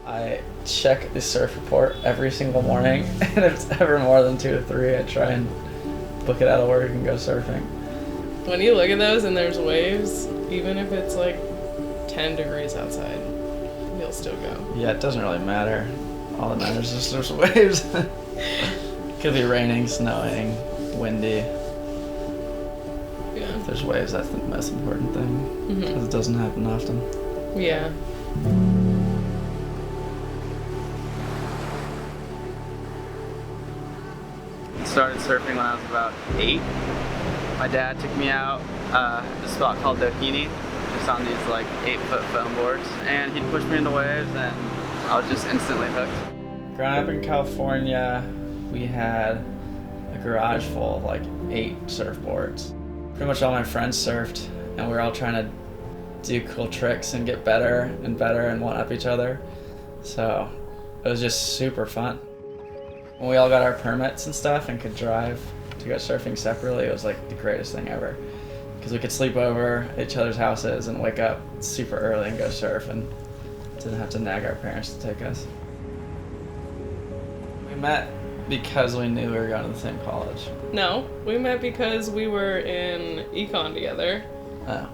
I check the surf report every single morning, and if it's ever more than 2 to 3, I try and book it out of work and go surfing. When you look at those and there's waves, even if it's like 10 degrees outside, you'll still go. Yeah, it doesn't really matter. All that matters is there's waves. Could be raining, snowing, windy. Yeah. If there's waves, that's the most important thing, because it doesn't happen often. Yeah. Started surfing when I was about 8. My dad took me out to a spot called Doheny, just on these like 8-foot foam boards, and he'd push me into waves, and I was just instantly hooked. Growing up in California, we had a garage full of like 8 surfboards. Pretty much all my friends surfed, and we were all trying to do cool tricks and get better and one up each other. So it was just super fun. When we all got our permits and stuff and could drive to go surfing separately, it was like the greatest thing ever. Because we could sleep over at each other's houses and wake up super early and go surf, and didn't have to nag our parents to take us. We met because we knew we were going to the same college. No, we met because we were in econ together. Oh.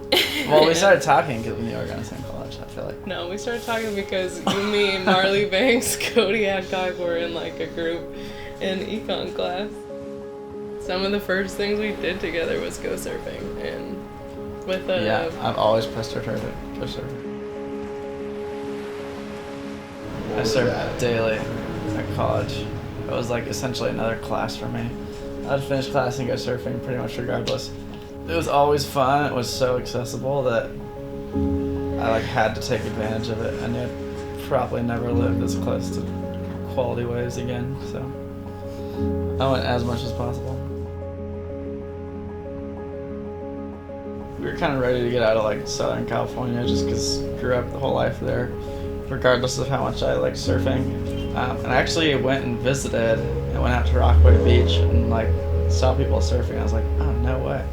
Well, we started talking because we knew we were going to the same college, I feel like. No, we started talking because you, me, Marley Banks, Cody Adcock were in like a group in econ class. Some of the first things we did together was go surfing, and with a... Yeah, I've always pestered her to go surfing. I surfed daily at college. It was like essentially another class for me. I'd finish class and go surfing pretty much regardless. It was always fun. It was so accessible that I like had to take advantage of it. I knew I'd probably never live this close to quality waves again, so I went as much as possible. We were kind of ready to get out of like Southern California just because grew up the whole life there, regardless of how much I liked surfing. And I actually went and visited and went out to Rockaway Beach and like saw people surfing. I was like, oh, no way.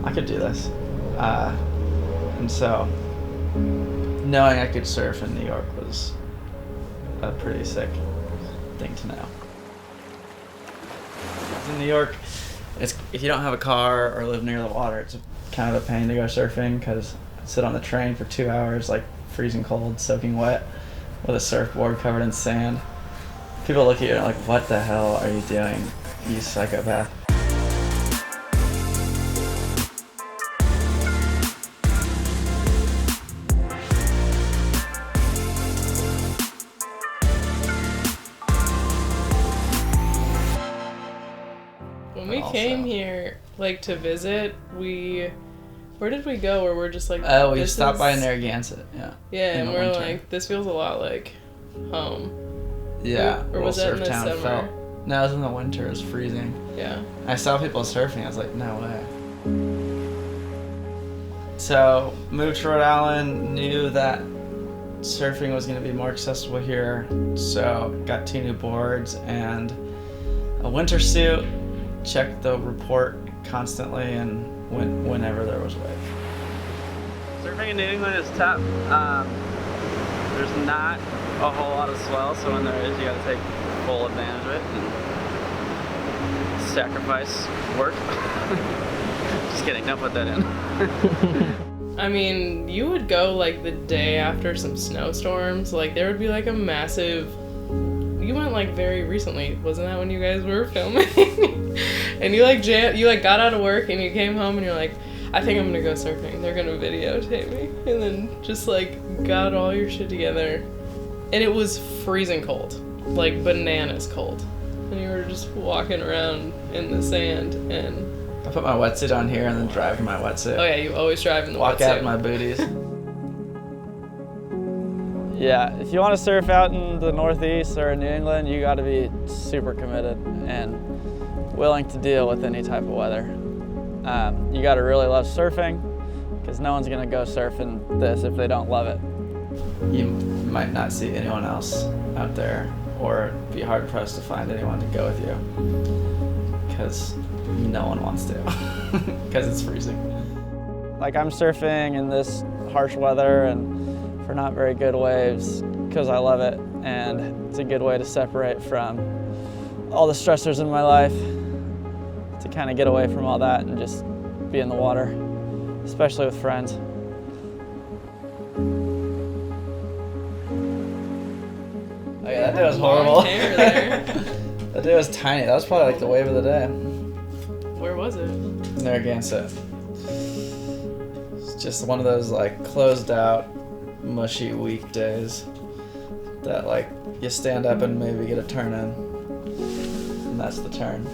I could do this. And so knowing I could surf in New York was a pretty sick thing to know. In New York, if you don't have a car or live near the water, it's kind of a pain to go surfing because I sit on the train for 2 hours, like freezing cold, soaking wet, with a surfboard covered in sand. People look at you and are like, what the hell are you doing, you psychopath? When we came here, like, to visit, where did we go? Where we're just like, oh, we stopped by Narragansett, yeah. Yeah, and we're like, this feels a lot like home. Yeah, or was that in the town summer? No, it was in the winter. It was freezing. Yeah. I saw people surfing. I was like, no way. So moved to Rhode Island. Knew that surfing was going to be more accessible here. So got 2 new boards and a winter suit. Checked the report constantly and went whenever there was wave. Surfing in New England is tough. There's not a whole lot of swell, so when there is, you got to take full advantage of it and sacrifice work. Just kidding, don't put that in. I mean, you would go like the day after some snowstorms. Like there would be like a massive. You went like very recently, wasn't that when you guys were filming? And you like got out of work and you came home and you're like, I think I'm gonna go surfing. They're gonna videotape me, and then just like got all your shit together. And it was freezing cold, like bananas cold. And you were just walking around in the sand and... I put my wetsuit on here and then drive in my wetsuit. Oh yeah, you always drive in the Walk wetsuit. out in my booties. Yeah, if you want to surf out in the Northeast or in New England, you got to be super committed and willing to deal with any type of weather. You got to really love surfing because no one's going to go surfing this if they don't love it. You might not see anyone else out there, or be hard pressed to find anyone to go with you because no one wants to because it's freezing. Like I'm surfing in this harsh weather and for not very good waves because I love it, and it's a good way to separate from all the stressors in my life, to kind of get away from all that and just be in the water, especially with friends. Okay, that day was horrible. That day was tiny. That was probably like the wave of the day. Where was it? Narragansett. It's just one of those like closed out, mushy weekdays that like you stand up and maybe get a turn in, and that's the turn.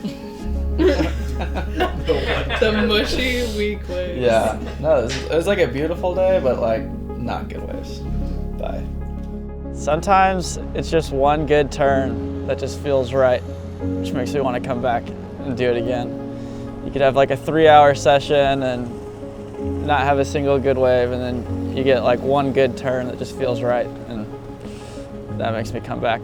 The mushy weak waves. Yeah, no, it was like a beautiful day, but like not good waves. Bye. Sometimes it's just one good turn that just feels right, which makes me want to come back and do it again. You could have like a 3-hour session and not have a single good wave, and then you get like one good turn that just feels right, and that makes me come back.